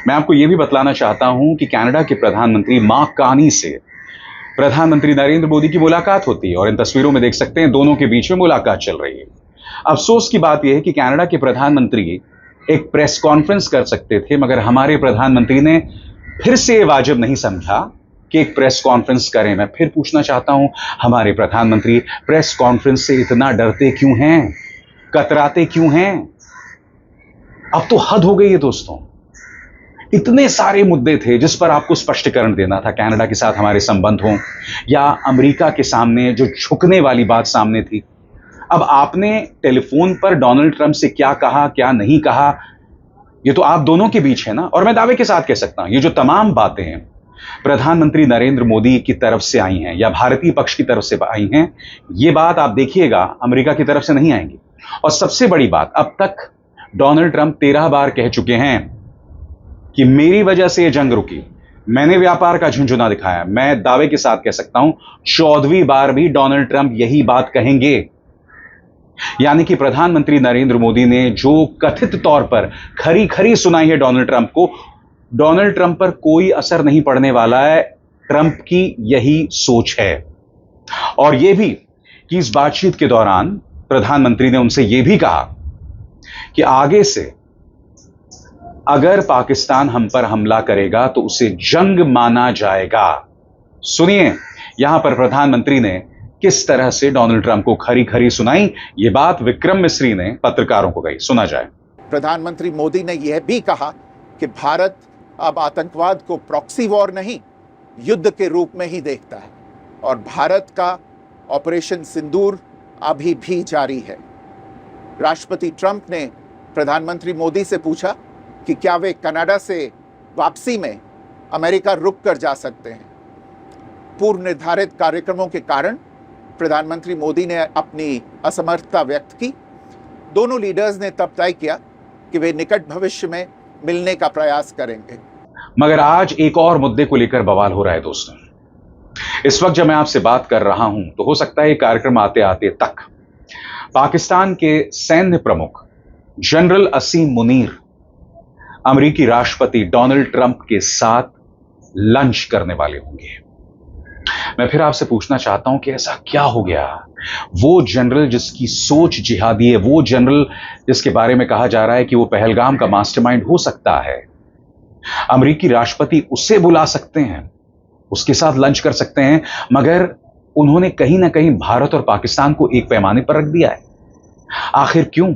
मैं आपको यह भी बतलाना चाहता हूं कि कनाडा के प्रधानमंत्री मार्क कार्नी से प्रधानमंत्री नरेंद्र मोदी की मुलाकात होती है और इन तस्वीरों में देख सकते हैं दोनों के बीच में मुलाकात चल रही है। अफसोस की बात यह है कि कनाडा के प्रधानमंत्री एक प्रेस कॉन्फ्रेंस कर सकते थे, मगर हमारे प्रधानमंत्री ने फिर से वाजिब नहीं समझा कि एक प्रेस कॉन्फ्रेंस करें। मैं फिर पूछना चाहता हूं, हमारे प्रधानमंत्री प्रेस कॉन्फ्रेंस से इतना डरते क्यों हैं, कतराते क्यों हैं? अब तो हद हो गई है दोस्तों। इतने सारे मुद्दे थे जिस पर आपको स्पष्टीकरण देना था, कनाडा के साथ हमारे संबंध हों या अमेरिका के सामने जो झुकने वाली बात सामने थी। अब आपने टेलीफोन पर डोनाल्ड ट्रंप से क्या कहा, क्या नहीं कहा, ये तो आप दोनों के बीच है ना। और मैं दावे के साथ कह सकता हूं, ये जो तमाम बातें हैं प्रधानमंत्री नरेंद्र मोदी की तरफ से आई हैं या भारतीय पक्ष की तरफ से आई हैं, ये बात आप देखिएगा अमेरिका की तरफ से नहीं आएंगी। और सबसे बड़ी बात, अब तक डोनाल्ड ट्रंप 13 बार कह चुके हैं कि मेरी वजह से यह जंग रुकी, मैंने व्यापार का झुंझुना दिखाया। मैं दावे के साथ कह सकता हूं 14वीं बार भी डोनाल्ड ट्रंप यही बात कहेंगे। यानी कि प्रधानमंत्री नरेंद्र मोदी ने जो कथित तौर पर खरी खरी सुनाई है डोनाल्ड ट्रंप को, डोनाल्ड ट्रंप पर कोई असर नहीं पड़ने वाला है। ट्रंप की यही सोच है। और यह भी कि इस बातचीत के दौरान प्रधानमंत्री ने उनसे यह भी कहा कि आगे से अगर पाकिस्तान हम पर हमला करेगा तो उसे जंग माना जाएगा। सुनिए यहां पर प्रधानमंत्री ने किस तरह से डोनाल्ड ट्रंप को खरी खरी सुनाई। यह बात विक्रम मिस्री ने पत्रकारों को कही, सुना जाए। प्रधानमंत्री मोदी ने यह भी कहा कि भारत अब आतंकवाद को प्रॉक्सी वॉर नहीं, युद्ध के रूप में ही देखता है और भारत का ऑपरेशन सिंदूर अभी भी जारी है। राष्ट्रपति ट्रंप ने प्रधानमंत्री मोदी से पूछा कि क्या वे कनाडा से वापसी में अमेरिका रुक कर जा सकते हैं। पूर्व निर्धारित कार्यक्रमों के कारण प्रधानमंत्री मोदी ने अपनी असमर्थता व्यक्त की। दोनों लीडर्स ने तब तय किया कि वे निकट भविष्य में मिलने का प्रयास करेंगे। मगर आज एक और मुद्दे को लेकर बवाल हो रहा है दोस्तों। इस वक्त जब मैं आपसे बात कर रहा हूं तो हो सकता है कार्यक्रम आते आते तक पाकिस्तान के सैन्य प्रमुख जनरल असीम मुनीर अमेरिकी राष्ट्रपति डोनाल्ड ट्रंप के साथ लंच करने वाले होंगे। मैं फिर आपसे पूछना चाहता हूं कि ऐसा क्या हो गया? वो जनरल जिसकी सोच जिहादी है, वो जनरल जिसके बारे में कहा जा रहा है कि वो पहलगाम का मास्टरमाइंड हो सकता है, अमेरिकी राष्ट्रपति उसे बुला सकते हैं, उसके साथ लंच कर सकते हैं, मगर उन्होंने कहीं ना कहीं भारत और पाकिस्तान को एक पैमाने पर रख दिया है। आखिर क्यों?